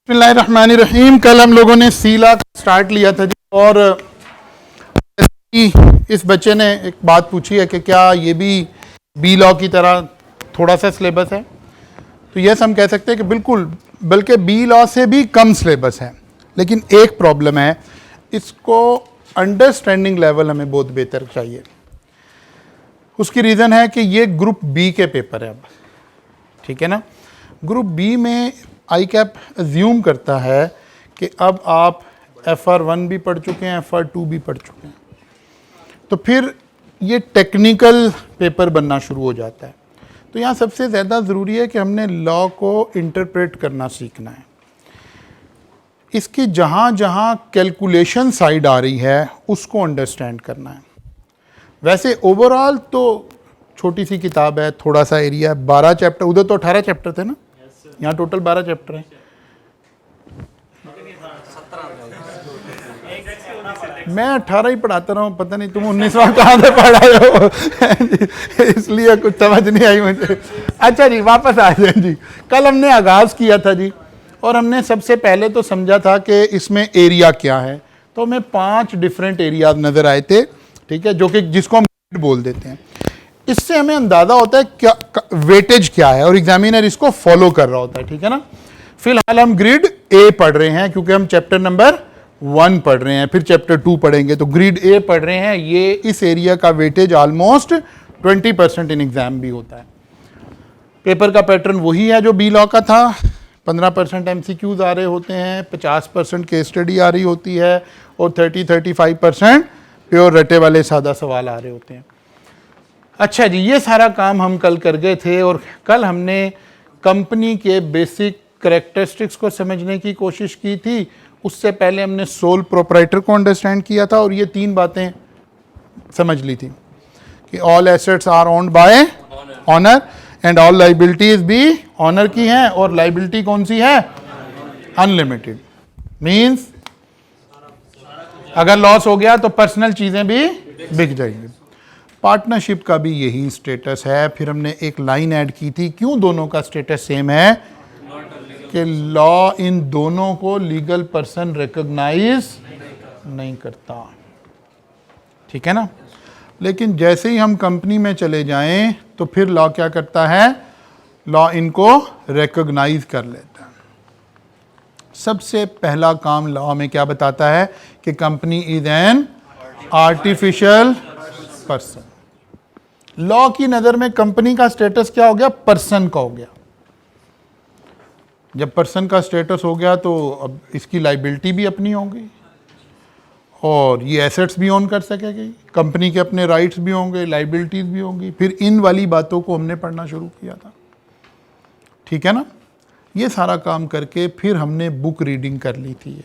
बिस्मिल्लाहिर्रहमानिर्रहीम। कल हम लोगों ने सीला स्टार्ट लिया था जी, और इस बच्चे ने एक बात पूछी है कि क्या ये भी बी लॉ की तरह थोड़ा सा सिलेबस है। तो यस, हम कह सकते हैं कि बिल्कुल, बल्कि बी लॉ से भी कम सिलेबस है। लेकिन एक प्रॉब्लम है, इसको अंडरस्टैंडिंग लेवल हमें बहुत बेहतर चाहिए। उसकी रीज़न है कि ये ग्रुप बी के पेपर है अब, ठीक है ना। ग्रुप बी में आई कैप अज्यूम करता है कि अब आप FR1 भी पढ़ चुके हैं, FR2 भी पढ़ चुके हैं, तो फिर ये टेक्निकल पेपर बनना शुरू हो जाता है। तो यहाँ सबसे ज़्यादा ज़रूरी है कि हमने लॉ को इंटरप्रेट करना सीखना है। इसकी जहाँ जहाँ कैलकुलेशन साइड आ रही है उसको अंडरस्टैंड करना है। वैसे ओवरऑल तो छोटी सी किताब है, थोड़ा सा एरिया है, 12 चैप्टर, उधर तो 18 चैप्टर थे ना, यहाँ टोटल 12 चैप्टर हैं। मैं 18 ही पढ़ाता रहा हूँ, पता नहीं तुम 19वां कहाँ से पढ़ाए हो इसलिए कुछ समझ नहीं आई मुझे। अच्छा जी, वापस आ जाए जी। कल हमने आगाज़ किया था जी, और हमने सबसे पहले तो समझा था कि इसमें एरिया क्या है। तो हमें 5 डिफरेंट एरियाज नज़र आए थे, ठीक है, जो कि जिसको हम बोल देते हैं। इससे हमें अंदाज़ा होता है क्या वेटेज क्या है, और एग्जामिनर इसको फॉलो कर रहा होता है, ठीक है ना। फिलहाल हम ग्रिड ए पढ़ रहे हैं क्योंकि हम चैप्टर नंबर 1 पढ़ रहे हैं, फिर चैप्टर 2 पढ़ेंगे, तो ग्रिड ए पढ़ रहे हैं। ये इस एरिया का वेटेज ऑलमोस्ट 20% इन एग्जाम भी होता है। पेपर का पैटर्न वही है जो बी लॉ का था। 15% MCQs आ रहे होते हैं, 50% केस स्टडी आ रही होती है, और 30-35% प्योर रटे वाले सादा सवाल आ रहे होते हैं। अच्छा जी, ये सारा काम हम कल कर गए थे, और कल हमने कंपनी के बेसिक करैक्टरिस्टिक्स को समझने की कोशिश की थी। उससे पहले हमने सोल प्रोप्राइटर को अंडरस्टैंड किया था, और ये 3 बातें समझ ली थी कि all assets are owned by owner and all liabilities भी ऑनर की हैं, और लाइबिलिटी कौन सी है? अनलिमिटेड। मींस अगर लॉस हो गया तो पर्सनल चीज़ें भी बिक जाएंगी। पार्टनरशिप का भी यही स्टेटस है। फिर हमने एक लाइन ऐड की थी, क्यों दोनों का स्टेटस सेम है, कि लॉ इन दोनों को लीगल पर्सन रिकॉग्नाइज नहीं करता, ठीक है ना। लेकिन जैसे ही हम कंपनी में चले जाएं तो फिर लॉ क्या करता है? लॉ इनको रिकॉग्नाइज कर लेता है। सबसे पहला काम लॉ में क्या बताता है कि company is an artificial person. Law की नज़र में कंपनी का स्टेटस क्या हो गया? पर्सन का हो गया। जब पर्सन का स्टेटस हो गया तो अब इसकी लाइबिलिटी भी अपनी होगी, और ये एसेट्स भी ओन कर सकेगी, कंपनी के अपने राइट्स भी होंगे, लाइबिलिटीज भी होंगी। फिर इन वाली बातों को हमने पढ़ना शुरू किया था, ठीक है ना। ये सारा काम करके फिर हमने बुक रीडिंग कर ली थी,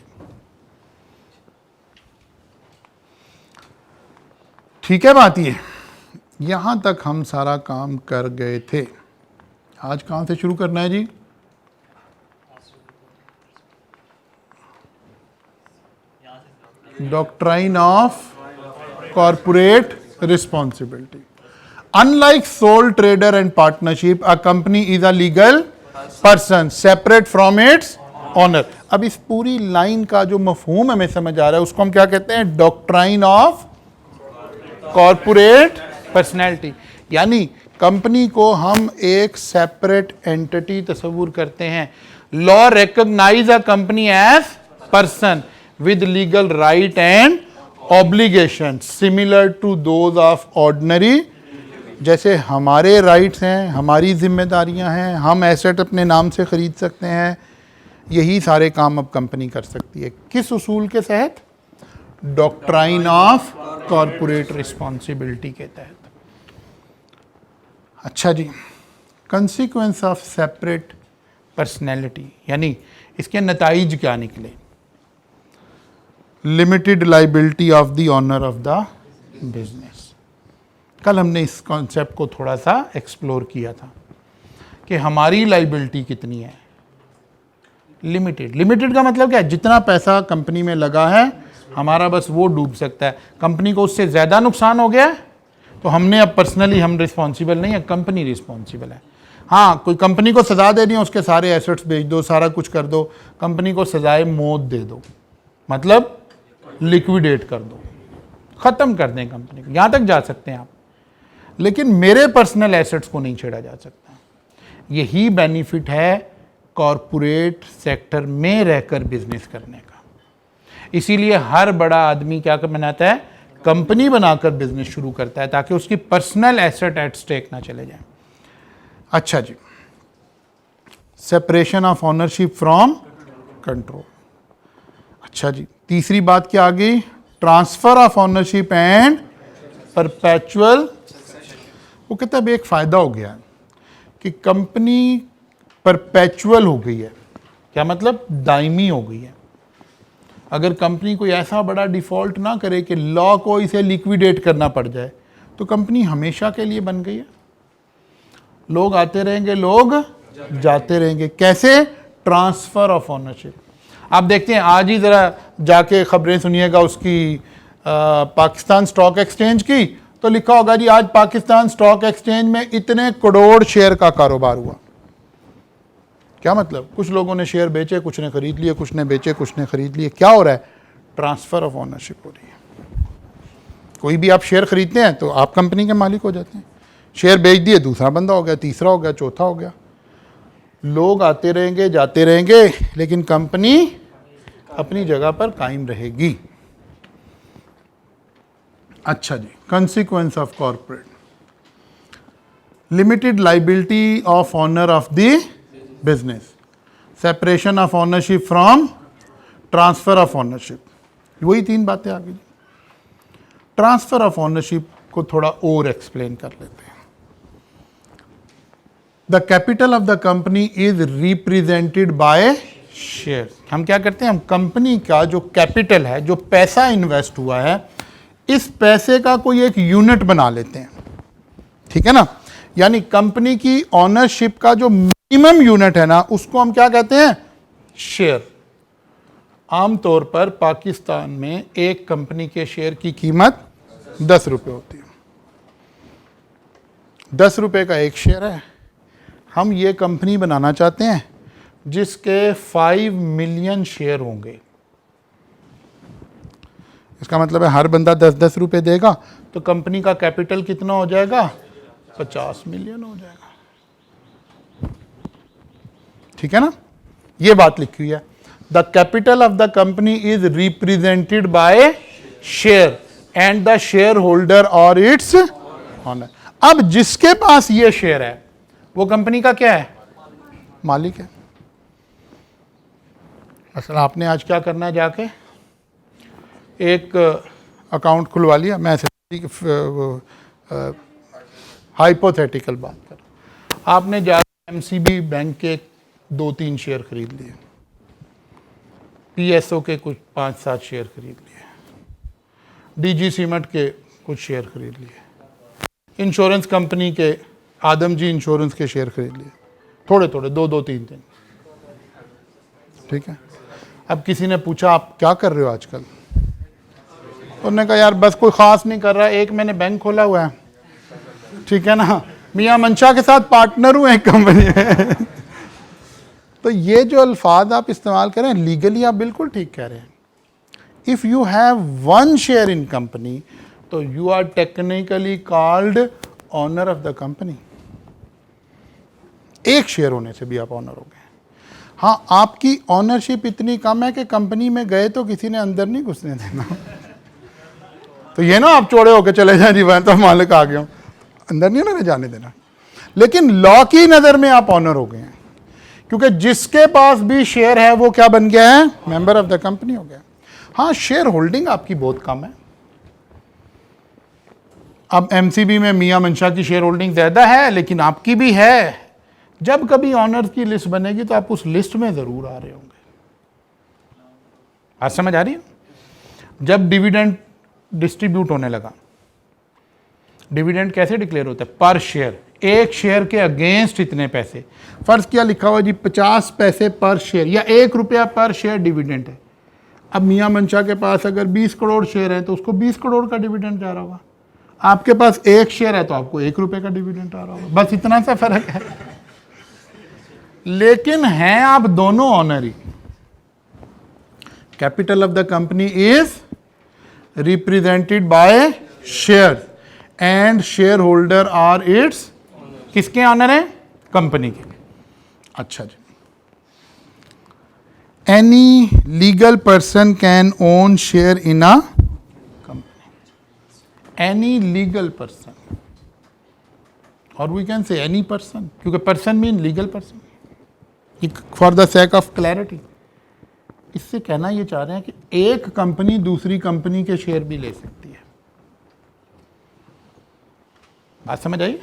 ठीक है बात। ये यहाँ तक हम सारा काम कर गए थे। आज कहाँ से शुरू करना है जी? Doctrine of corporate responsibility. Unlike sole trader and partnership, a company is a legal person separate from its owner. अब इस पूरी लाइन का जो मफहूम हमें समझ आ रहा है उसको हम क्या कहते हैं? Doctrine of corporate personality. यानी कंपनी को हम एक सेपरेट एंटिटी तस्वूर करते हैं। Law recognize a company as person with legal right and obligation similar to those of ordinary। जैसे हमारे राइट्स हैं, हमारी जिम्मेदारियां हैं, हम एसेट अपने नाम से खरीद सकते हैं, यही सारे काम अब कंपनी कर सकती है। किस उसूल के तहत? डॉक्ट्राइन ऑफ कॉर्पोरेट रिस्पॉन्सिबिलिटी के तहत। अच्छा जी, कंसिक्वेंस ऑफ सेपरेट पर्सनैलिटी, यानी इसके नताइज क्या निकले? Limited liability of the owner of the business. कल हमने इस कॉन्सेप्ट को थोड़ा सा एक्सप्लोर किया था कि हमारी लाइबिलिटी कितनी है? लिमिटेड। लिमिटेड का मतलब क्या है? जितना पैसा कंपनी में लगा है हमारा बस वो डूब सकता है। कंपनी को उससे ज़्यादा नुकसान हो गया तो हमने अब पर्सनली हम रिस्पॉन्सिबल नहीं है, कंपनी रिस्पॉन्सिबल है। हाँ, कोई कंपनी को सजा देनी है, उसके सारे एसेट्स बेच दो, सारा कुछ कर दो, कंपनी को सजाए मौत दे दो, मतलब लिक्विडेट कर दो, खत्म कर दें कंपनी को, यहां तक जा सकते हैं आप। लेकिन मेरे पर्सनल एसेट्स को नहीं छेड़ा जा सकता। यही बेनिफिट है कॉरपोरेट सेक्टर में रहकर बिजनेस करने का। इसीलिए हर बड़ा आदमी क्या बनाता है, कंपनी बनाकर बिजनेस शुरू करता है, ताकि उसकी पर्सनल एसेट एट स्टेक ना चले जाए। अच्छा जी, separation of ownership from control. अच्छा जी, तीसरी बात क्या आ गई, transfer of ownership and perpetual. वो कहता है एक फायदा हो गया कि कंपनी परपेचुअल हो गई है। क्या मतलब, दायमी हो गई है। अगर कंपनी कोई ऐसा बड़ा डिफॉल्ट ना करे कि लॉ को इसे लिक्विडेट करना पड़ जाए, तो कंपनी हमेशा के लिए बन गई है। लोग आते रहेंगे, लोग जाते रहेंगे। कैसे, ट्रांसफर ऑफ ओनरशिप। आप देखते हैं, आज ही ज़रा जाके खबरें सुनिएगा उसकी पाकिस्तान स्टॉक एक्सचेंज की, तो लिखा होगा जी आज पाकिस्तान स्टॉक एक्सचेंज में इतने करोड़ शेयर का कारोबार हुआ। क्या मतलब, कुछ लोगों ने शेयर बेचे, कुछ ने खरीद लिए, कुछ ने बेचे, कुछ ने खरीद लिए। क्या हो रहा है, ट्रांसफर ऑफ ओनरशिप हो रही है। कोई भी आप शेयर खरीदते हैं तो आप कंपनी के मालिक हो जाते हैं, शेयर बेच दिए, दूसरा बंदा हो गया, तीसरा हो गया, चौथा हो गया। लोग आते रहेंगे, जाते रहेंगे, लेकिन कंपनी अपनी जगह पर कायम रहेगी। अच्छा जी, consequence of corporate, limited liability of owner of the business, separation of ownership from transfer of ownership. वही तीन बातें आ गई। ट्रांसफर ऑफ ओनरशिप को थोड़ा और एक्सप्लेन कर लेते हैं। The capital of the company is represented by share. हम क्या करते हैं, हम कंपनी का जो कैपिटल है, जो पैसा इन्वेस्ट हुआ है, इस पैसे का कोई एक यूनिट बना लेते हैं। ठीक है ना, यानी कंपनी की ओनरशिप का जो मिनिमम यूनिट है ना, उसको हम क्या कहते हैं, शेयर। आमतौर पर पाकिस्तान में एक कंपनी के शेयर की कीमत 10 रुपये होती है। 10 रुपये का एक शेयर है। हम ये कंपनी बनाना चाहते हैं जिसके 5 मिलियन शेयर होंगे। इसका मतलब है हर बंदा 10-10 रुपये देगा, तो कंपनी का कैपिटल कितना हो जाएगा, 50 मिलियन हो जाएगा। ठीक है ना, ये बात लिखी हुई है। The capital of the company is represented by share and the share holder और इट्स ऑनर। अब जिसके पास ये शेयर है वो कंपनी का क्या है, मालिक है। असल आपने आज क्या करना है, जाके एक अकाउंट खुलवा लिया। मैं हाइपोथेटिकल बात कर, आपने जाके एमसीबी बैंक के 2-3 शेयर खरीद लिए, पीएसओ के कुछ 5-7 शेयर खरीद लिए, डीजी सीमेंट के कुछ शेयर खरीद लिए, इंश्योरेंस कंपनी के आदमजी इंश्योरेंस के शेयर खरीद लिए, थोड़े थोड़े 2-2, 3-3। ठीक है, अब किसी ने पूछा आप क्या कर रहे हो आजकल, उन्होंने कहा यार बस कोई ख़ास नहीं कर रहा, एक मैंने बैंक खोला हुआ है। ठीक है ना, मियां मंशा के साथ पार्टनर हुए एक कंपनी में। तो ये जो अल्फाज आप इस्तेमाल करें, लीगली आप बिल्कुल ठीक कह रहे हैं। If you have 1 share in company, तो you are technically called owner of the company. एक शेयर होने से भी आप ऑनर हो गए। हाँ, आपकी ऑनरशिप इतनी कम है कि कंपनी में गए तो किसी ने अंदर नहीं घुसने देना। तो ये ना आप चौड़े होकर चले जाएं, जी मैं तो मालिक आ गया हूं, अंदर नहीं उन्होंने जाने देना। लेकिन लॉ की नज़र में आप ऑनर हो गए हैं, क्योंकि जिसके पास भी शेयर है वो क्या बन गया है, मेंबर ऑफ द कंपनी हो गया। हाँ, शेयर होल्डिंग आपकी बहुत कम है। अब एमसीबी में मियां मंशा की शेयर होल्डिंग ज़्यादा है, लेकिन आपकी भी है। जब कभी ऑनर की लिस्ट बनेगी तो आप उस लिस्ट में ज़रूर आ रहे होंगे। आज समझ आ रही है? जब डिविडेंड डिस्ट्रीब्यूट होने लगा, डिविडेंड कैसे डिक्लेयर होता है, पर शेयर, एक शेयर के अगेंस्ट इतने पैसे। फर्ज क्या लिखा हुआ जी, 50 पैसे पर शेयर या 1 रुपया पर शेयर डिविडेंड है। अब मियां मंशा के पास अगर 20 करोड़ शेयर है तो उसको 20 करोड़ का डिविडेंड जा रहा होगा। आपके पास 1 शेयर है तो आपको 1 रुपये का डिविडेंड आ रहा होगा। बस इतना सा फर्क है। लेकिन हैं आप दोनों ऑनरी। Capital of the company is represented by share and shareholder are its, किसके ऑनर है? कंपनी के। अच्छा जी, any legal person can own share in a company. Any legal person, और we can say any person, क्योंकि person mean legal person, for the sake of clarity. इससे कहना ये चाह रहे हैं कि एक कंपनी दूसरी कंपनी के शेयर भी ले सकती है। बात समझ आई?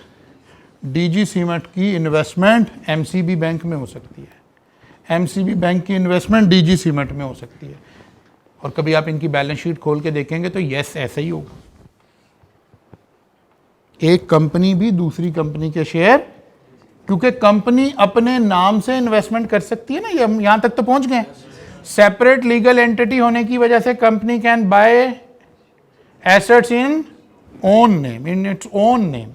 डीजी सीमेंट की इन्वेस्टमेंट एमसीबी बैंक में हो सकती है, एमसीबी बैंक की इन्वेस्टमेंट डीजी सीमेंट में हो सकती है, और कभी आप इनकी बैलेंस शीट खोल के देखेंगे तो यस ऐसा ही होगा। एक कंपनी भी दूसरी कंपनी के शेयर, क्योंकि कंपनी अपने नाम से इन्वेस्टमेंट कर सकती है ना, ये हम यहां तक तो पहुंच गए। सेपरेट लीगल एंटिटी होने की वजह से company can buy assets in own name, in its own name.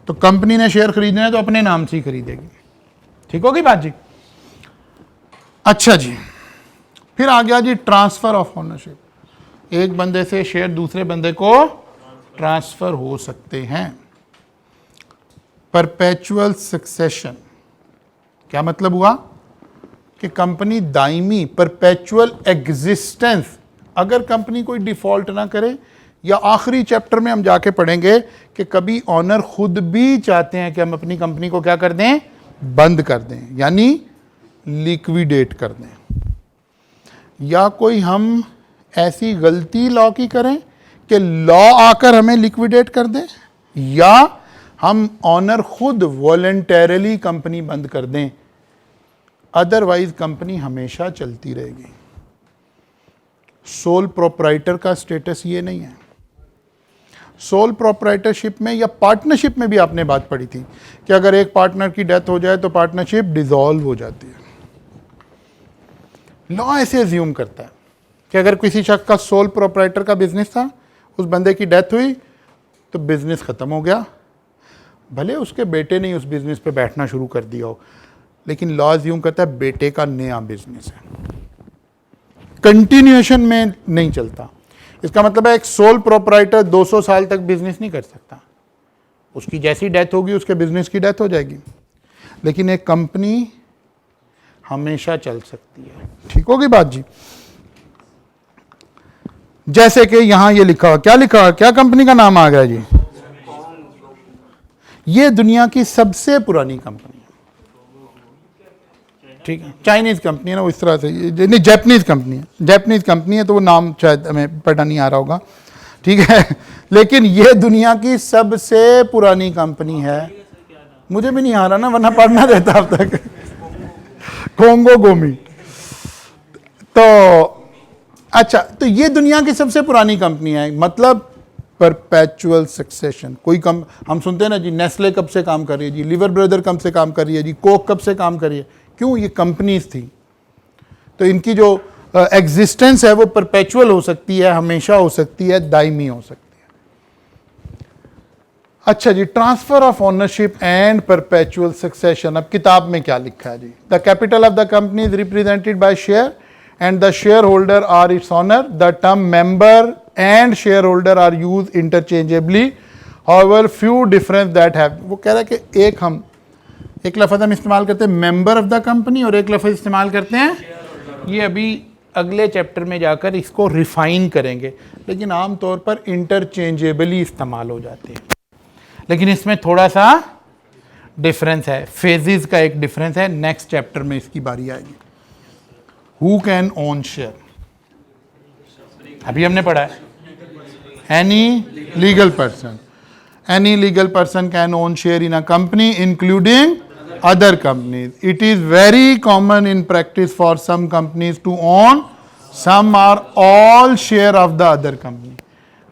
तो कंपनी ने शेयर खरीदने हैं तो अपने नाम से ही खरीदेगी। ठीक होगी बात जी? अच्छा जी, फिर आ गया जी ट्रांसफर ऑफ ओनरशिप। एक बंदे से शेयर दूसरे बंदे को ट्रांसफर हो सकते हैं। परपेचुअल सक्सेशन, क्या मतलब हुआ कि कंपनी दायमी, परपेचुअल एग्जिस्टेंस, अगर कंपनी कोई डिफॉल्ट ना करे, या आखिरी चैप्टर में हम जाके पढ़ेंगे कि कभी ऑनर खुद भी चाहते हैं कि हम अपनी कंपनी को क्या कर दें? बंद कर दें, यानी लिक्विडेट कर दें, या कोई हम ऐसी गलती लॉ की करें कि लॉ आकर हमें लिक्विडेट कर दे, या हम ऑनर खुद वॉलंटरली कंपनी बंद कर दें, अदरवाइज कंपनी हमेशा चलती रहेगी। सोल प्रोप्राइटर का स्टेटस ये नहीं है। सोल प्रोप्राइटरशिप में या पार्टनरशिप में भी आपने बात पढ़ी थी कि अगर एक पार्टनर की डेथ हो जाए तो पार्टनरशिप डिसॉल्व हो जाती है। लॉ ऐसे अज्यूम करता है कि अगर किसी शख्स का सोल प्रोप्राइटर का बिजनेस था, उस बंदे की डेथ हुई तो बिजनेस खत्म हो गया, भले उसके बेटे ने उस बिजनेस पे बैठना शुरू कर दिया हो, लेकिन लॉ अज्यूम करता है बेटे का नया बिजनेस है, कंटिन्यूएशन में नहीं चलता। इसका मतलब है एक सोल प्रोप्राइटर 200 साल तक बिजनेस नहीं कर सकता, उसकी जैसी डेथ होगी उसके बिजनेस की डेथ हो जाएगी, लेकिन एक कंपनी हमेशा चल सकती है। ठीक होगी बात जी? जैसे कि यहां ये लिखा हुआ, क्या लिखा हुआ, क्या कंपनी का नाम आ गया जी? ये दुनिया की सबसे पुरानी कंपनी है, ठीक है, चाइनीज कंपनी है ना, वो इस तरह से, नहीं जापानीज कंपनी है, जापानीज कंपनी है, तो वो नाम शायद हमें पता नहीं आ रहा होगा, ठीक है, लेकिन ये दुनिया की सबसे पुरानी कंपनी है। मुझे भी नहीं आ रहा ना, वरना पढ़ना रहता अब तक। कोंगो गोमी। तो अच्छा, तो ये दुनिया की सबसे पुरानी कंपनी है, मतलब परपेचुअल सक्सेशन। कोई हम सुनते हैं ना जी, नेस्ले कब से काम कर रही है जी, लिवर ब्रदर कब से काम कर रही है जी, कोक कब से काम कर रही है, क्यों? ये कंपनीज थी, तो इनकी जो एग्जिस्टेंस है वो परपेचुअल हो सकती है, हमेशा हो सकती है, दायमी हो सकती है। अच्छा जी, transfer of ownership and perpetual succession. अब किताब में क्या लिखा है जी? The capital of the company is represented by share and the shareholder are its owner. The term member and shareholder are used interchangeably. However, few difference that have. वो कह रहा है कि एक लफ्ज़ हम इस्तेमाल करते हैं मेंबर ऑफ द कंपनी, और एक लफ्ज़ इस्तेमाल करते हैं, ये अभी अगले चैप्टर में जाकर इसको रिफाइन करेंगे, लेकिन आमतौर पर इंटरचेंजेबली इस्तेमाल हो जाते हैं। लेकिन इसमें थोड़ा सा डिफरेंस है, फेजेस का एक डिफरेंस है, नेक्स्ट चैप्टर में इसकी बारी आएगी। Who can own share? अभी हमने पढ़ा है, any legal person can own share in a company including other companies. It is very common in practice for some companies to own some or all share of the other company.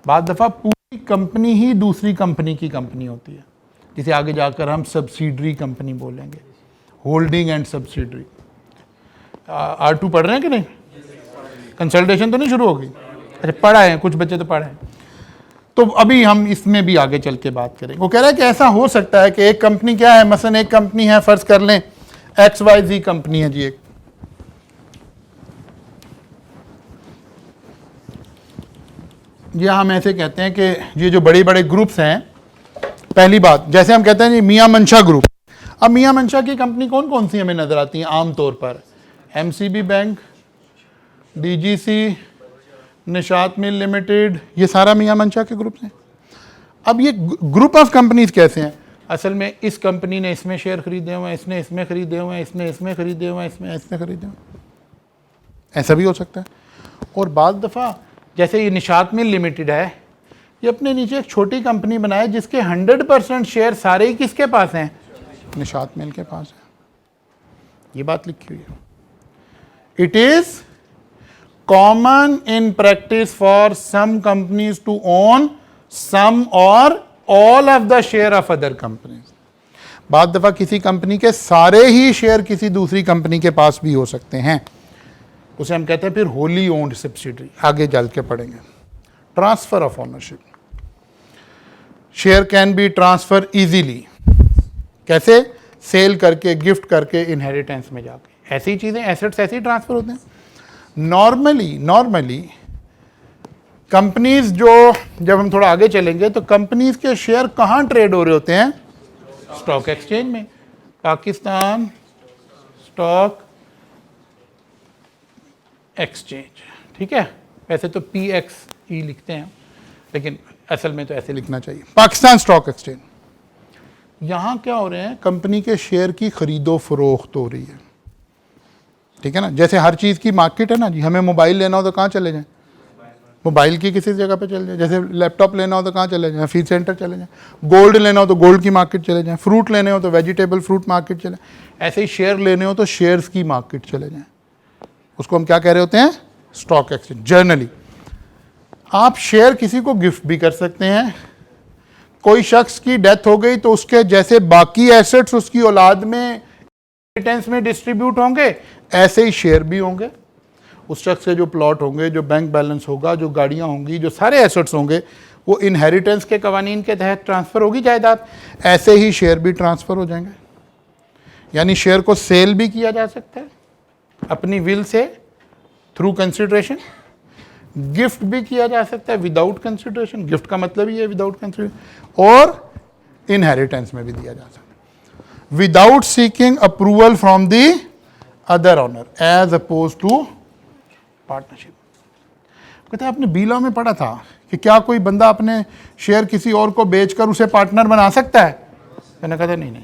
बाद दफ़ा पूरी company ही दूसरी company की company होती है, जिसे आगे जाकर हम सब्सिडरी कंपनी बोलेंगे, होल्डिंग एंड सब्सिडरी। R2 पढ़ रहे हैं कि नहीं? कंसल्टेशन तो नहीं शुरू होगी? अच्छा, पढ़ा है, कुछ बच्चे तो पढ़े हैं, तो अभी हम इसमें भी आगे चल के बात करेंगे। वो कह रहा है कि ऐसा हो सकता है कि एक कंपनी क्या है, मसलन एक कंपनी है, फ़र्ज़ कर लें XYZ कंपनी है जी एक, ये हम ऐसे कहते हैं कि ये जो बड़े बड़े ग्रुप्स हैं, पहली बात जैसे हम कहते हैं जी मियां मंशा ग्रुप। अब मियां मंशा की कंपनी कौन कौन सी हमें नजर आती हैं आमतौर पर? MCB bank, DGC, Nishat mill limited, ये सारा मियां मंशा के ग्रुप्स हैं। अब ये ग्रुप ऑफ कंपनीज कैसे हैं? असल में इस कंपनी ने इसमें शेयर खरीदे हुए हैं, इसने इसमें खरीदे हुए हैं, इसने इसमें खरीदे हुए हैं, इसमें खरीदे हुए हैं, ऐसा भी हो सकता है। और बाद दफ़ा जैसे ये निशात मिल लिमिटेड है, ये अपने नीचे एक छोटी कंपनी बनाए जिसके 100% शेयर सारे ही किसके पास हैं? निशात मिल के पास है। ये बात लिखी हुई है। It is common in practice for some companies to own some और all of the share of other companies. बाद दफा किसी कंपनी के सारे ही शेयर किसी दूसरी कंपनी के पास भी हो सकते हैं, उसे हम कहते हैं फिर होली ओन्ड सब्सिडरी। आगे चल के पढ़ेंगे। Transfer of ownership, share can be transfer easily. कैसे? सेल करके, गिफ्ट करके, इनहेरिटेंस में जाके, ऐसी ही चीजें, एसेट्स ऐसे ही ट्रांसफर होते हैं। नॉर्मली कंपनीज जो, जब हम थोड़ा आगे चलेंगे तो कंपनीज के शेयर कहाँ ट्रेड हो रहे होते हैं? स्टॉक एक्सचेंज में, पाकिस्तान स्टॉक एक्सचेंज, ठीक है। वैसे तो PXE लिखते हैं, लेकिन असल में तो ऐसे लिखना चाहिए, पाकिस्तान स्टॉक एक्सचेंज। यहां क्या हो रहे हैं? कंपनी के शेयर की खरीदो फरोख्त हो रही है, ठीक है ना। जैसे हर चीज की मार्केट है ना जी, हमें मोबाइल लेना हो तो कहाँ चले जाएं? मोबाइल की किसी जगह पे चले जाएं। जैसे लैपटॉप लेना हो तो कहाँ चले जाएं? फीड सेंटर चले जाएं। गोल्ड लेना हो तो गोल्ड की मार्केट चले जाएं। फ्रूट लेने हो तो वेजिटेबल फ्रूट मार्केट चले। ऐसे ही शेयर लेने हो तो शेयर्स की मार्केट चले जाएं। उसको हम क्या कह रहे होते हैं? Stock exchange. जर्नली आप शेयर किसी को गिफ्ट भी कर सकते हैं। कोई शख्स की डेथ हो गई तो उसके जैसे बाकी एसेट्स उसकी औलाद में इनहेरिटेंस में डिस्ट्रीब्यूट होंगे, ऐसे ही शेयर भी होंगे। उस शख्स के जो प्लॉट होंगे, जो बैंक बैलेंस होगा, जो गाड़ियां होंगी, जो सारे एसेट्स होंगे, वो इनहेरिटेंस के कवानीन के तहत ट्रांसफर होगी जायदाद। ऐसे ही शेयर भी ट्रांसफर हो जाएंगे। यानी शेयर को सेल भी किया जा सकता है अपनी will say, through consideration. Gift भी किया जा सकता है विदाउट कंसिडरेशन, गिफ्ट का मतलब ही है विदाउट कंसिडरेशन। और इनहेरिटेंस में भी दिया जा सकता है without seeking approval from the other owner as opposed to partnership. कहते हैं आपने बीला में पढ़ा था कि क्या कोई बंदा अपने शेयर किसी और को बेचकर उसे पार्टनर बना सकता है? मैंने कहा था नहीं,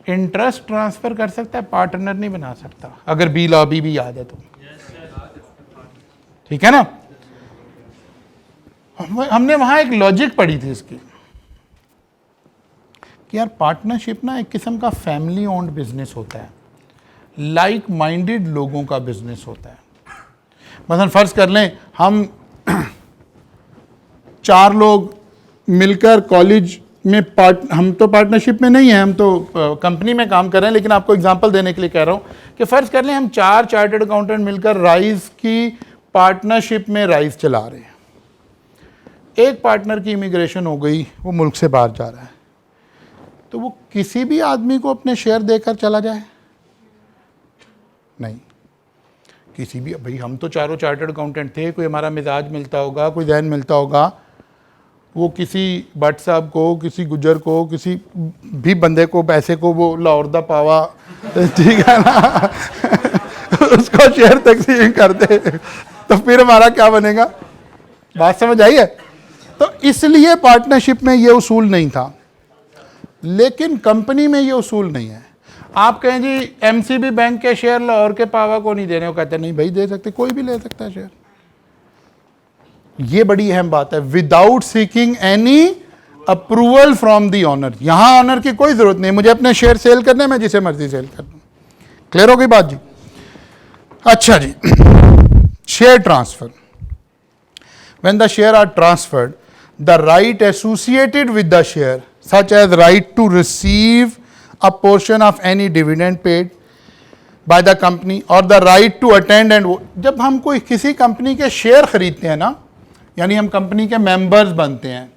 इंटरेस्ट ट्रांसफर कर सकता है, पार्टनर नहीं बना सकता। अगर बीला अभी भी याद है तो, ठीक है ना। हमने वहां एक लॉजिक पढ़ी थी इसकी कि यार पार्टनरशिप ना एक किस्म का फैमिली ओन्ड बिजनेस होता है, लाइक माइंडेड लोगों का बिजनेस होता है। मसलन फर्ज कर लें हम 4 लोग मिलकर कॉलेज में हम तो पार्टनरशिप में नहीं है, हम तो कंपनी में काम कर रहे हैं, लेकिन आपको एग्जांपल देने के लिए कह रहा हूं कि फर्ज कर लें हम 4 चार्टर्ड अकाउंटेंट मिलकर राइस की पार्टनरशिप में राइस चला रहे हैं। एक पार्टनर की इमिग्रेशन हो गई, वो मुल्क से बाहर जा रहा है, तो वो किसी भी आदमी को अपने शेयर देकर चला जाए? नहीं, किसी भी, भाई हम तो चारों चार्टर्ड अकाउंटेंट थे, कोई हमारा मिजाज मिलता होगा, कोई जहन मिलता होगा, वो किसी भट्ट साहब को, किसी गुजर को, किसी भी बंदे को, पैसे को वो लाहौर दा पावा, ठीक है ना, उसको शेयर तकसीम कर दे, तो फिर हमारा क्या बनेगा? बात समझ आई है? तो इसलिए पार्टनरशिप में ये उसूल नहीं था, लेकिन कंपनी में ये उसूल नहीं है। आप कहें जी MCB बैंक के शेयर लाहौर के पावा को नहीं देने, वो कहते हैं नहीं भाई दे सकते, कोई भी ले सकता है शेयर। ये बड़ी अहम बात है, without seeking any approval from the owner. यहां ऑनर की कोई जरूरत नहीं, मुझे अपने शेयर सेल करने में जिसे मर्जी सेल कर दूं। क्लियर हो गई बात जी? अच्छा जी, share transfer. When the share are transferred, the right associated with the share such as right to receive a portion of any dividend paid by the company or the right to attend and vote। जब हम कोई किसी company के share खरीदते हैं ना, यानी हम कंपनी के मेंबर्स बनते हैं,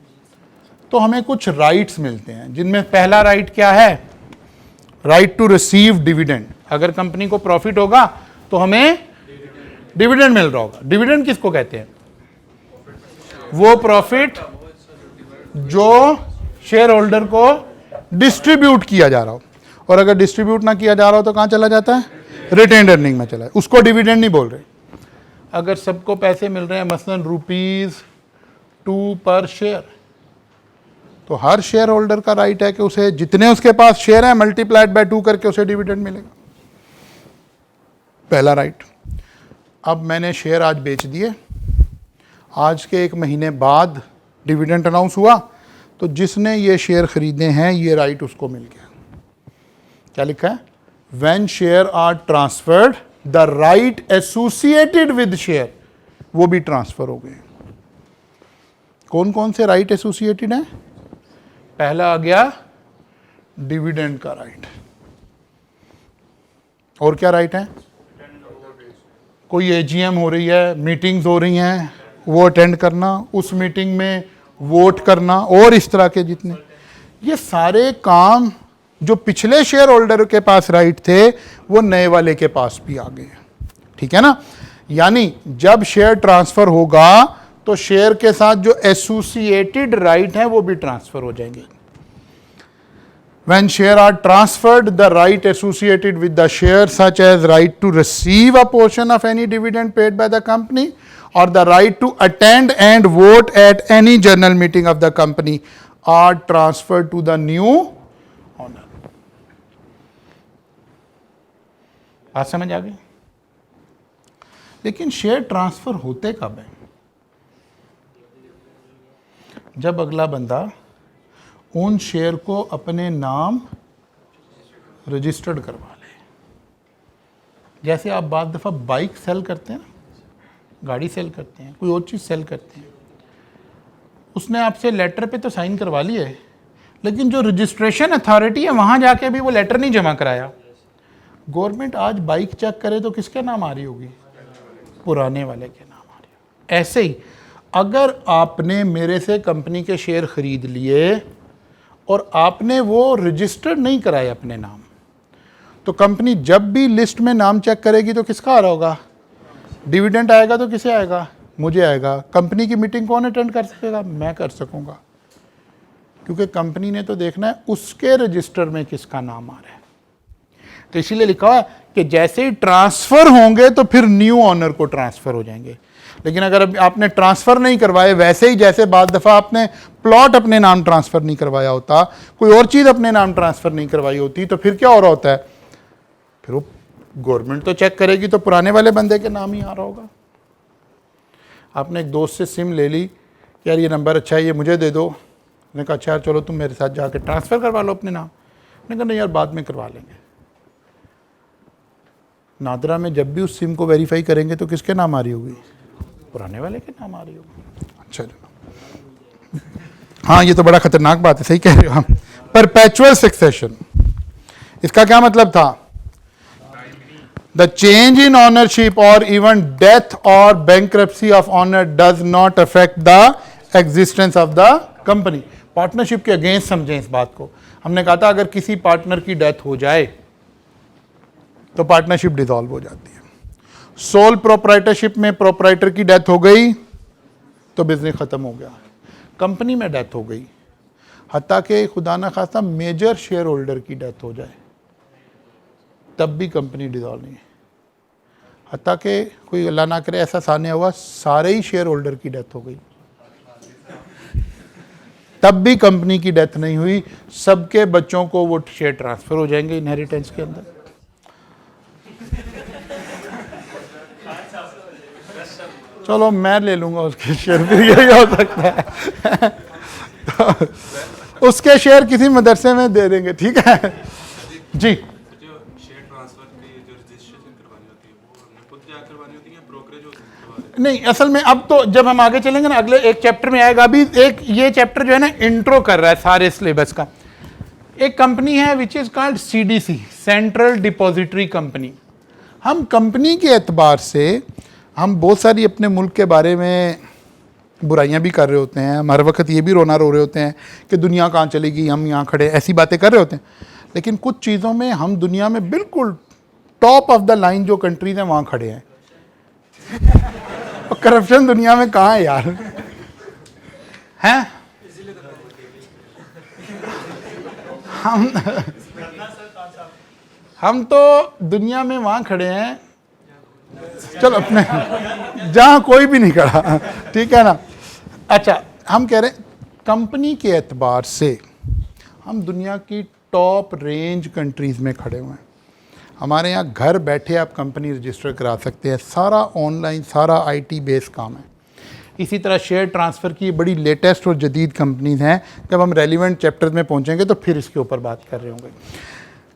तो हमें कुछ राइट्स मिलते हैं, जिनमें पहला राइट क्या है? Right to receive dividend. अगर कंपनी को प्रॉफिट होगा तो हमें डिविडेंड मिल रहा होगा। डिविडेंड किसको कहते हैं? वो प्रॉफिट जो शेयर होल्डर को डिस्ट्रीब्यूट किया जा रहा हो, और अगर डिस्ट्रीब्यूट ना किया जा रहा हो तो कहां चला जाता है? रिटेन्ड अर्निंग में चला है। उसको डिविडेंड नहीं बोल रहे। अगर सबको पैसे मिल रहे हैं मसलन ₹2 पर शेयर, तो हर शेयर होल्डर का राइट है कि उसे जितने उसके पास शेयर है मल्टीप्लाइड बाय 2 करके उसे डिविडेंड मिलेगा। पहला राइट। अब मैंने शेयर आज बेच दिए, आज के 1 महीने बाद डिविडेंड अनाउंस हुआ, तो जिसने ये शेयर खरीदे हैं ये राइट उसको मिल गया। क्या लिखा है? When share are transferred the right associated with share, वो भी ट्रांसफर हो गए। कौन कौन से राइट एसोसिएटेड हैं? पहला आ गया डिविडेंड का राइट। और क्या राइट है? कोई एजीएम हो रही है, मीटिंग्स हो रही हैं, वो अटेंड करना, उस मीटिंग में वोट करना, और इस तरह के जितने ये सारे काम जो पिछले शेयर होल्डर के पास राइट थे वो नए वाले के पास भी आ गए। ठीक है ना? यानी जब शेयर ट्रांसफर होगा तो शेयर के साथ जो एसोसिएटेड राइट हैं वो भी ट्रांसफर हो जाएंगे। When share are transferred, the right associated with the share, such as right to receive a portion of any dividend paid by the company, or the right to attend and vote at any general meeting of the company, are transferred to the new owner. बात समझ आ गई? लेकिन share transfer होते कब है? जब अगला बंदा उन शेयर को अपने नाम रजिस्टर्ड करवा ले। जैसे आप बाद दफ़ा बाइक सेल करते हैं ना, गाड़ी सेल करते हैं, कोई और चीज़ सेल करते हैं, उसने आपसे लेटर पे तो साइन करवा लिए, लेकिन जो रजिस्ट्रेशन अथॉरिटी है वहाँ जाके भी वो लेटर नहीं जमा कराया। गवर्नमेंट आज बाइक चेक करे तो किसके नाम आ रही होगी? पुराने वाले के नाम आ रही होगी। ऐसे ही अगर आपने मेरे से कंपनी के शेयर खरीद लिए और आपने वो रजिस्टर्ड नहीं कराए अपने नाम, तो कंपनी जब भी लिस्ट में नाम चेक करेगी तो किसका आ रहा होगा? डिविडेंड आएगा तो किसे आएगा? मुझे आएगा। कंपनी की मीटिंग कौन अटेंड कर सकेगा? मैं कर सकूंगा, क्योंकि कंपनी ने तो देखना है उसके रजिस्टर में किसका नाम आ रहा है। तो इसीलिए लिखा है कि जैसे ही ट्रांसफर होंगे तो फिर न्यू ऑनर को ट्रांसफर हो जाएंगे। लेकिन अगर अभी आपने ट्रांसफर नहीं करवाए, वैसे ही जैसे बाद दफ़ा आपने प्लॉट अपने नाम ट्रांसफर नहीं करवाया होता, कोई और चीज़ अपने नाम ट्रांसफर नहीं करवाई होती, तो फिर क्या हो रहा होता है? फिर वो गवर्नमेंट तो चेक करेगी तो पुराने वाले बंदे के नाम ही आ रहा होगा। आपने एक दोस्त से सिम ले ली, यार ये नंबर अच्छा है, ये मुझे दे दो। मैंने कहा अच्छा चलो तुम मेरे साथ जाके ट्रांसफ़र करवा लो अपने नाम। मैंने कहा नहीं यार बाद में करवा लेंगे। नादरा में जब भी उस सिम को वेरीफाई करेंगे तो किसके नाम आ रही होगी? पुराने वाले के नाम आ रही होगी। अच्छा हाँ, ये तो बड़ा खतरनाक बात है, सही कह रहे हो हम। परपेचुअल सक्सेशन, इसका क्या मतलब था? द चेंज इन ऑनरशिप और इवन डेथ और bankruptcy of owner does not affect the existence of the company. Partnership के अगेंस्ट समझें इस बात को। हमने कहा था अगर किसी पार्टनर की डेथ हो जाए तो पार्टनरशिप डिसॉल्व हो जाती है। सोल प्रोप्राइटरशिप में प्रोप्राइटर की डेथ हो गई तो बिजनेस खत्म हो गया। कंपनी में डेथ हो गई, हत्ता के खुदा ना खास्ता मेजर शेयर होल्डर की डेथ हो जाए तब भी कंपनी डिसॉल्व नहीं है। हत्ता के कोई अल्लाह ना करे ऐसा सामने हुआ, सारे ही शेयर होल्डर की डेथ हो गई तब भी कंपनी की डेथ नहीं हुई, सबके बच्चों को वो शेयर ट्रांसफर हो जाएंगे इनहेरिटेंस के अंदर। चलो मैं ले लूंगा उसके शेयर, फिर यही हो सकता है तो उसके शेयर किसी मदरसे में दे देंगे। ठीक है जी। जो शेयर ट्रांसफर की जो रजिस्ट्रेशन करवानी होती है वो हमने खुद जाकर करवानी होती है या ब्रोकरेज होता है? नहीं, असल में अब तो जब हम आगे चलेंगे ना, अगले एक चैप्टर में आएगा। अभी एक ये चैप्टर जो है ना इंट्रो कर रहा है सारे सिलेबस का। एक कंपनी है which is called CDC, central depository company. हम कंपनी के एतबार से हम बहुत सारी अपने मुल्क के बारे में बुराइयां भी कर रहे होते हैं, हम हर वक्त ये भी रोना रो रहे होते हैं कि दुनिया कहाँ चलेगी, हम यहाँ खड़े ऐसी बातें कर रहे होते हैं। लेकिन कुछ चीज़ों में हम दुनिया में बिल्कुल टॉप ऑफ द लाइन जो कंट्रीज हैं वहाँ खड़े हैं। और करप्शन दुनिया में कहाँ है यार, हैं? हम तो दुनिया में वहाँ खड़े हैं, चलो अपने जहाँ कोई भी नहीं खड़ा, ठीक है ना। अच्छा, हम कह रहे हैं कंपनी के एतबार से हम दुनिया की टॉप रेंज कंट्रीज़ में खड़े हुए हैं। हमारे यहाँ घर बैठे आप कंपनी रजिस्टर करा सकते हैं, सारा ऑनलाइन, सारा आईटी बेस्ड काम है। इसी तरह शेयर ट्रांसफ़र की बड़ी लेटेस्ट और जदीद कंपनीज़ हैं। जब हम रेलिवेंट चैप्टर्स में पहुँचेंगे तो फिर इसके ऊपर बात कर रहे होंगे।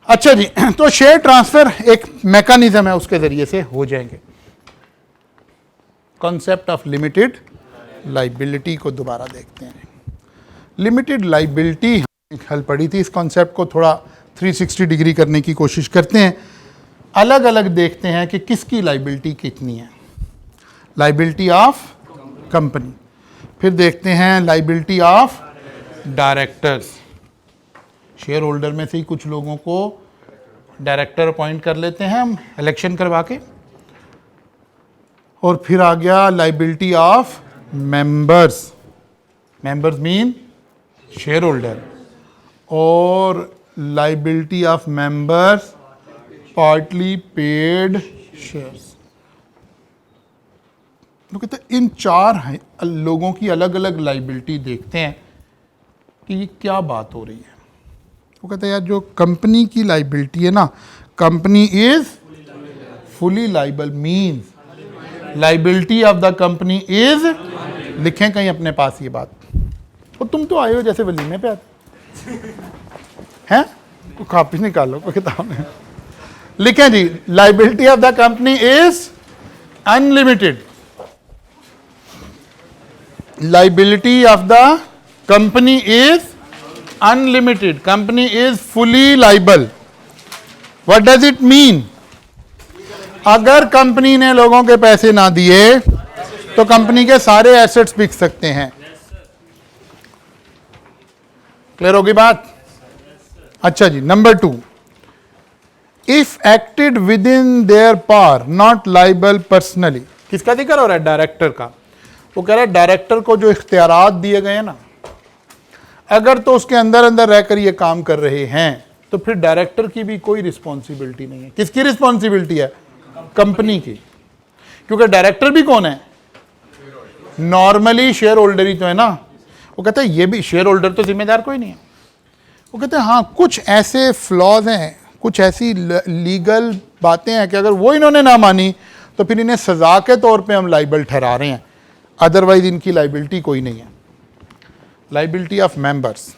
अच्छा जी, तो शेयर ट्रांसफ़र एक मैकेनिज़्म है, उसके ज़रिए से हो जाएंगे। कॉन्सेप्ट ऑफ लिमिटेड लाइबिलिटी को दोबारा देखते हैं। लिमिटेड लाइबिलिटी हल पड़ी थी, इस कॉन्सेप्ट को थोड़ा 360 डिग्री करने की कोशिश करते हैं। अलग अलग देखते हैं कि किसकी लाइबिलिटी कितनी है। लाइबिलिटी ऑफ कंपनी, फिर देखते हैं liability of directors, share holder में से ही कुछ लोगों को डायरेक्टर अपॉइंट कर लेते हैं हम इलेक्शन करवा के। और फिर आ गया liability of members, members mean shareholder, और liability of members partly paid shares. तो कहते हैं इन चार लोगों की अलग अलग लाइबिलिटी देखते हैं कि ये क्या बात हो रही है। वो कहते हैं यार जो कंपनी की लाइबिलिटी है ना, company is fully liable, means liability of the company is, लिखें कहीं अपने पास ये बात। और तुम तो आए हो जैसे वलीमे पे आते हैं, तो कॉपी निकालो कोई किताब में, लिखें जी liability of the company is unlimited, liability of the company is unlimited, company is fully liable. What does it mean? अगर कंपनी ने लोगों के पैसे ना दिए तो कंपनी के सारे एसेट्स बिक सकते हैं। क्लियर होगी बात? अच्छा जी, number 2, if acted within their power not liable personally. किसका जिक्र हो रहा है? डायरेक्टर का। वो कह रहा है डायरेक्टर को जो इख्तियारात दिए गए हैं ना, अगर तो उसके अंदर अंदर रहकर ये काम कर रहे हैं तो फिर डायरेक्टर की भी कोई रिस्पॉन्सिबिलिटी नहीं है। किसकी रिस्पॉन्सिबिलिटी है? कंपनी की। क्योंकि डायरेक्टर भी कौन है? नॉर्मली शेयर होल्डर ही तो है ना। वो कहते हैं ये भी शेयर होल्डर तो जिम्मेदार कोई नहीं है। वो कहते हैं हाँ कुछ ऐसे फ्लॉज हैं, कुछ ऐसी लीगल बातें हैं कि अगर वो इन्होंने ना मानी तो फिर इन्हें सजा के तौर पे हम लाइबल ठहरा रहे हैं, अदरवाइज इनकी लाइबिलिटी कोई नहीं है। Liability of members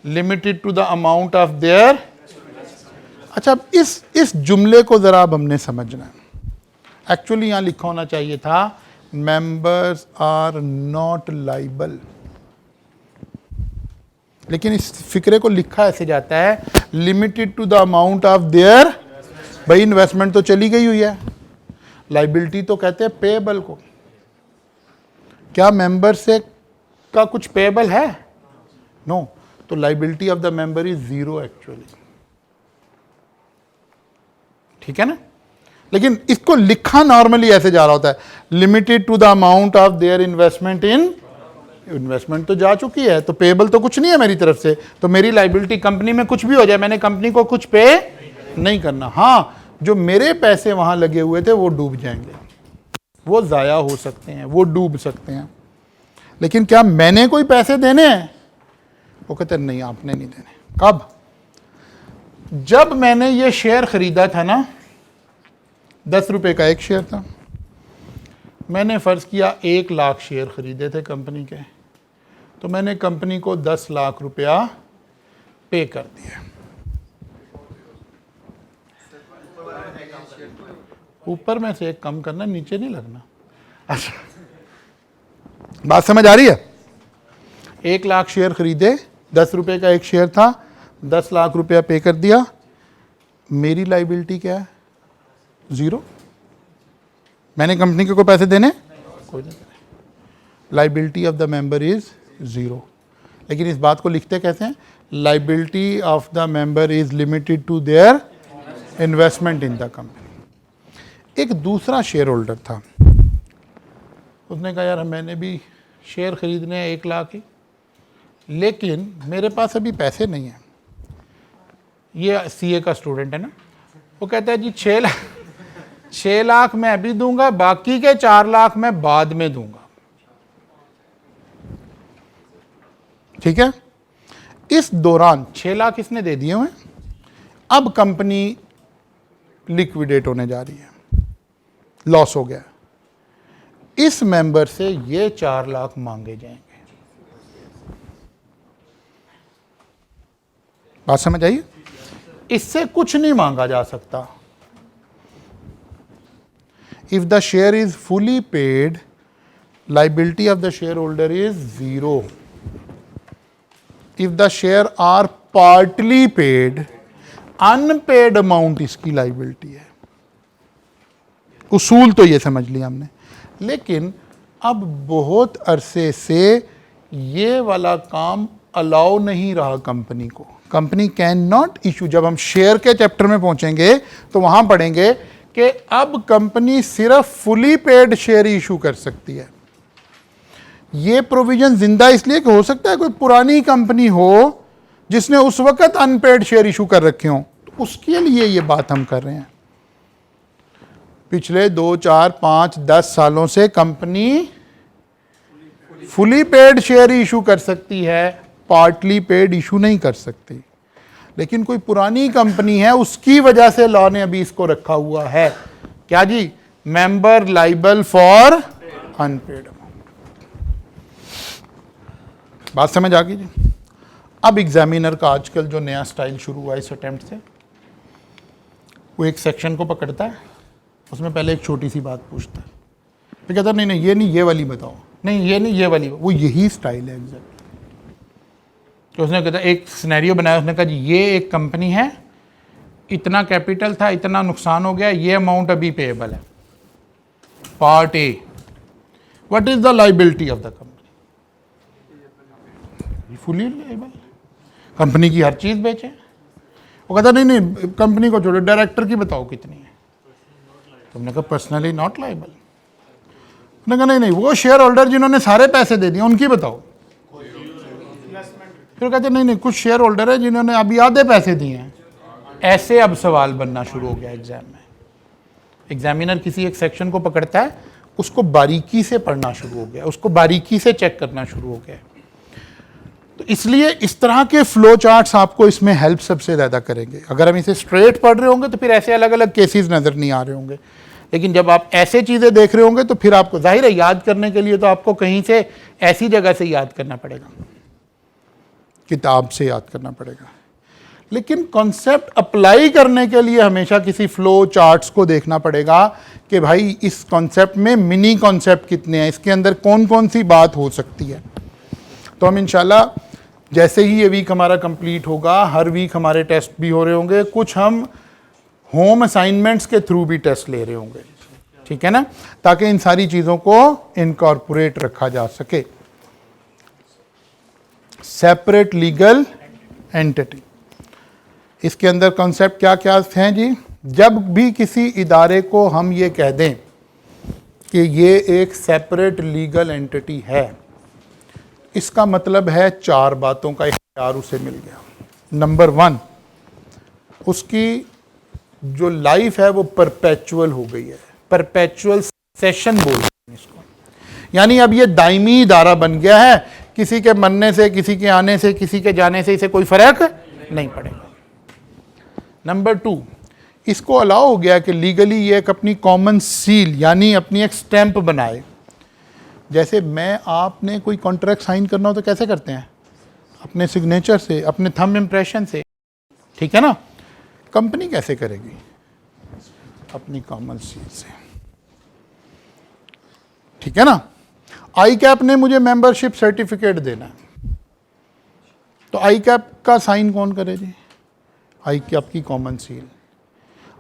limited to the amount of their. अच्छा, अब इस जुमले को जरा अब हमने समझना है। एक्चुअली यहां लिखा होना चाहिए था मेंबर्स आर नॉट लाइबल, लेकिन इस फिक्रे को लिखा ऐसे जाता है limited to the amount of their. भाई इन्वेस्टमेंट तो चली गई हुई है, लाइबिलिटी तो कहते हैं पेएबल को। क्या मेंबर से का कुछ पेएबल है? नो, तो liability of the member is zero actually. ठीक है ना? लेकिन इसको लिखा नॉर्मली ऐसे जा रहा होता है limited to the amount of their investment in. Investment तो जा चुकी है, तो पेएबल तो कुछ नहीं है मेरी तरफ से, तो मेरी लाइबिलिटी कंपनी में कुछ भी हो जाए मैंने कंपनी को कुछ पे नहीं करना। हाँ, जो मेरे पैसे वहां लगे हुए थे वो डूब जाएंगे, वो ज़ाया हो सकते हैं, वो डूब सकते हैं, लेकिन क्या मैंने कोई पैसे देने हैं? वो कहते हैं नहीं, आपने नहीं देने। कब? जब मैंने ये शेयर खरीदा था ना, 10 रुपए का एक शेयर था, मैंने फ़र्ज़ किया 1 लाख शेयर खरीदे थे कंपनी के, तो मैंने कंपनी को 10 लाख रुपया पे कर दिया। ऊपर में से एक कम करना, नीचे नहीं लगना। अच्छा, बात समझ आ रही है? 1 लाख शेयर खरीदे, 10 रुपए का एक शेयर था, 10 लाख रुपया पे कर दिया। मेरी लाइबिलिटी क्या है? जीरो। मैंने कंपनी के को पैसे देने? कोई नहीं देने। Liability of the member is zero. लेकिन इस बात को लिखते कैसे हैं? Liability of the member is limited to their investment in the company. एक दूसरा शेयर होल्डर था, उसने कहा यार मैंने भी शेयर खरीदने हैं 1 लाख ही, लेकिन मेरे पास अभी पैसे नहीं हैं। ये सीए का स्टूडेंट है ना, वो कहता है जी 6 लाख मैं अभी दूंगा, बाकी के 4 लाख मैं बाद में दूंगा। ठीक है, इस दौरान 6 लाख इसने दे दिए हुए, अब कंपनी लिक्विडेट होने जा रही है, लॉस हो गया, इस मेंबर से ये 4 लाख मांगे जाएंगे। बात समझ आई? इससे कुछ नहीं मांगा जा सकता। If the share is fully paid, liability of the share holder is 0। If the share are partly paid, unpaid amount इसकी लाइबिलिटी है। उसूल तो ये समझ लिया हमने, लेकिन अब बहुत अरसे से ये वाला काम अलाउ नहीं रहा कंपनी को। कंपनी कैन नॉट इशू, जब हम शेयर के चैप्टर में पहुंचेंगे तो वहां पढ़ेंगे कि अब कंपनी सिर्फ फुली पेड शेयर इशू कर सकती है। ये प्रोविजन जिंदा इसलिए कि हो सकता है कोई पुरानी कंपनी हो जिसने उस वक्त अनपेड शेयर इशू कर रखे हों, तो उसके लिए ये बात हम कर रहे हैं। पिछले 2, 4, 5, 10 सालों से company fully paid share issue कर सकती है, पार्टली पेड इशू नहीं कर सकती। लेकिन कोई पुरानी कंपनी है, उसकी वजह से लॉ ने अभी इसको रखा हुआ है क्या जी? Member liable for unpaid amount. बात समझ आ गई जी? अब एग्जामिनर का आजकल जो नया स्टाइल शुरू हुआ इस अटेम्प्ट से, वो एक सेक्शन को पकड़ता है, उसमें पहले एक छोटी सी बात पूछता है, फिर कहता है नहीं नहीं ये नहीं, ये वाली बताओ, नहीं ये नहीं, ये वाली। वो यही स्टाइल है एग्जैक्ट। तो उसने कहता एक सिनेरियो बनाया, उसने कहा जी ये एक कंपनी है, इतना कैपिटल था, इतना नुकसान हो गया, ये अमाउंट अभी पेएबल है। Part A, what is the liability of the company? Fully liable, company की हर चीज बेचे। वो कहता नहीं नहीं कंपनी को छोड़ो, डायरेक्टर की बताओ कितनी है। तुमने कहा पर्सनली नॉट लाइबल। उसने कहा नहीं नहीं वो शेयर होल्डर जिन्होंने सारे पैसे दे दिए उनकी बताओ। फिर कहते नहीं नहीं कुछ शेयर होल्डर है जिन्होंने अभी आधे पैसे दिए हैं। ऐसे अब सवाल बनना शुरू हो गया एग्जाम में। एग्जामिनर किसी एक सेक्शन को पकड़ता है, उसको बारीकी से पढ़ना शुरू हो गया, उसको बारीकी से चेक करना शुरू हो गया। तो इसलिए इस तरह के फ्लो चार्ट्स आपको इसमें हेल्प सबसे ज़्यादा करेंगे। अगर हम इसे स्ट्रेट पढ़ रहे होंगे तो फिर ऐसे अलग अलग केसेस नज़र नहीं आ रहे होंगे, लेकिन जब आप ऐसे चीज़ें देख रहे होंगे तो फिर आपको जाहिर है याद करने के लिए तो आपको कहीं से ऐसी जगह से याद करना पड़ेगा, किताब से याद करना पड़ेगा। लेकिन कॉन्सेप्ट अप्लाई करने के लिए हमेशा किसी फ्लो चार्ट्स को देखना पड़ेगा कि भाई इस कॉन्सेप्ट में मिनी कॉन्सेप्ट कितने हैं, इसके अंदर कौन कौन सी बात हो सकती है। तो हम इंशाल्लाह जैसे ही ये वीक हमारा कंप्लीट होगा, हर वीक हमारे टेस्ट भी हो रहे होंगे, कुछ हम होम असाइनमेंट्स के थ्रू भी टेस्ट ले रहे होंगे, ठीक है ना, ताकि इन सारी चीज़ों को इनकॉर्पोरेट रखा जा सके। सेपरेट लीगल एंटिटी, इसके अंदर कॉन्सेप्ट क्या क्या हैं जी? जब भी किसी इदारे को हम ये कह दें कि ये एक सेपरेट लीगल एंटिटी है, इसका मतलब है 4 बातों का इख्तियार उसे मिल गया। नंबर 1, उसकी जो लाइफ है वो परपेचुअल हो गई है, परपेचुअल सेशन बोलते हैं इसको, यानी अब ये दायमी इदारा बन गया है, किसी के मरने से, किसी के आने से, किसी के जाने से इसे कोई फर्क नहीं पड़ेगा। नंबर 2, इसको अलाउ हो गया कि लीगली ये एक अपनी कॉमन सील यानी अपनी एक स्टैंप बनाए। जैसे मैं आपने कोई कॉन्ट्रैक्ट साइन करना हो तो कैसे करते हैं? अपने सिग्नेचर से, अपने थंब इम्प्रेशन से, ठीक है ना। कंपनी कैसे करेगी? अपनी कॉमन सील से, ठीक है ना। आई कैप ने मुझे मेंबरशिप सर्टिफिकेट देना है, तो आई कैप का साइन कौन करे जी? आई कैप की कॉमन सील।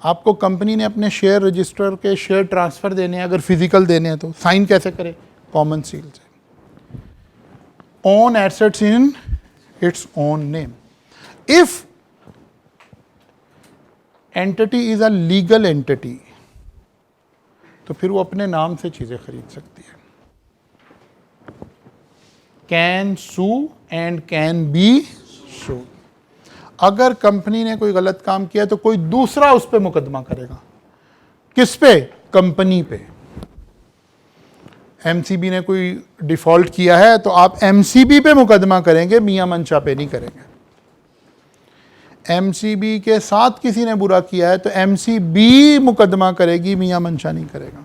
आपको कंपनी ने अपने शेयर रजिस्टर के शेयर ट्रांसफ़र देने हैं, अगर फिजिकल देने हैं तो साइन कैसे करे? कॉमन सील से। Own assets in its own name. If entity is a legal entity, तो फिर वो अपने नाम से चीजें खरीद सकती है. Can sue and can be sued. अगर कंपनी ने कोई गलत काम किया तो कोई दूसरा उस पर मुकदमा करेगा. किस पे? कंपनी पे. एमसीबी ने कोई डिफॉल्ट किया है तो आप एमसीबी पे मुकदमा करेंगे, मियां मंशा पे नहीं करेंगे. एमसीबी के साथ किसी ने बुरा किया है तो एमसीबी मुकदमा करेगी, मियां मंशा नहीं करेगा.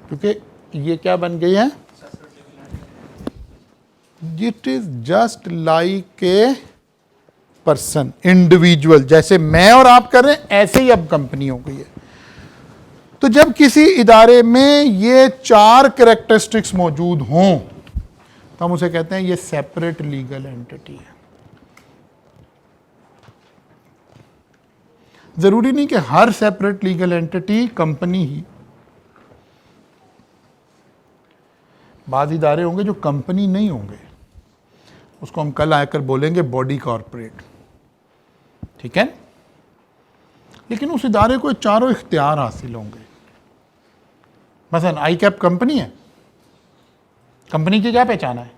क्योंकि ये क्या बन गई है? It is just like a person, individual. जैसे मैं और आप कर रहे हैं ऐसे ही अब कंपनी हो गई है. तो जब किसी इदारे में ये 4 कैरेक्टरिस्टिक्स मौजूद हों तो हम उसे कहते हैं ये सेपरेट लीगल एंटिटी है. जरूरी नहीं कि हर सेपरेट लीगल एंटिटी कंपनी ही. बाद इदारे होंगे जो कंपनी नहीं होंगे, उसको हम कल आकर बोलेंगे बॉडी कॉर्पोरेट. ठीक है, लेकिन उस इदारे को चारों इख्तियार हासिल होंगे. मसलन आई कैप कंपनी है, कंपनी की क्या पहचान है?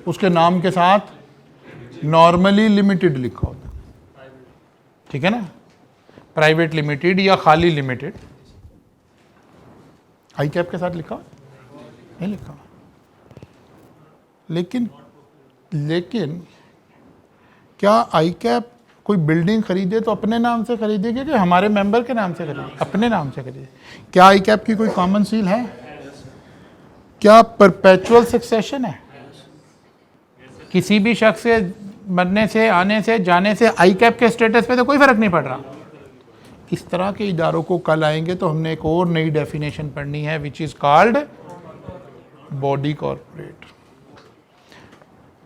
उसके नाम के साथ नॉर्मली लिमिटेड लिखा होता है. ठीक है ना, प्राइवेट लिमिटेड या खाली लिमिटेड. आई कैप के साथ लिखा नहीं लिखा. लेकिन क्या आई कैप कोई बिल्डिंग खरीदे तो अपने नाम से खरीदेगी कि हमारे मेंबर के नाम से खरीदे? अपने नाम से खरीदे. क्या आई कैप की कोई कॉमन सील है? क्या परपेचुअल सक्सेशन है? किसी भी शख्स के मरने से, आने से, जाने से आई कैप के स्टेटस पे तो कोई फर्क नहीं पड़ रहा. इस तरह के इदारों को कल आएंगे तो हमने एक और नई डेफिनेशन पढ़नी है which is called body corporate.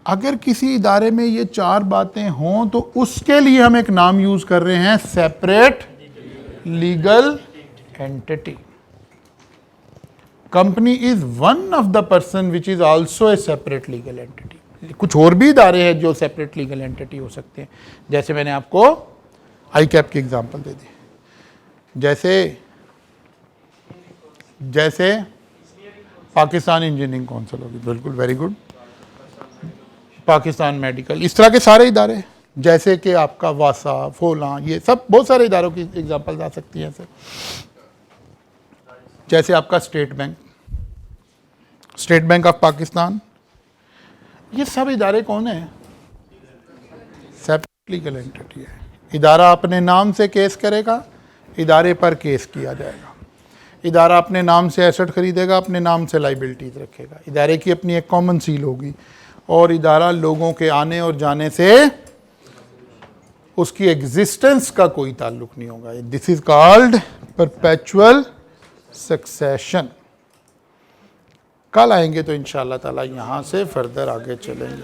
अगर किसी इदारे में ये 4 बातें हों तो उसके लिए हम एक नाम यूज कर रहे हैं, separate legal entity. Company is one of the person which is also a separate legal entity. कुछ और भी इदारे हैं जो सेपरेट लीगल एंटिटी हो सकते हैं, जैसे मैंने आपको आई कैप की एग्जांपल दे दी. जैसे पाकिस्तान इंजीनियरिंग काउंसिल होगी, बिल्कुल, वेरी गुड. पाकिस्तान मेडिकल, इस तरह के सारे इदारे, जैसे कि आपका वासा, फोला, ये सब बहुत सारे इदारों की एग्जांपल आ सकती है. जैसे आपका स्टेट बैंक ऑफ पाकिस्तान, ये सब इदारे कौन है? सेपरेट लीगल एंटिटी है. इदारा अपने नाम से केस करेगा, इदारे पर केस किया जाएगा. इदारा अपने नाम से एसेट खरीदेगा, अपने नाम से लाइबिलिटीज रखेगा. इदारे की अपनी एक कॉमन सील होगी और इदारा लोगों के आने और जाने से उसकी एग्जिस्टेंस का कोई ताल्लुक नहीं होगा. This is called perpetual succession. कल आएंगे तो इंशाअल्लाह ताला यहाँ से फर्दर आगे चलेंगे.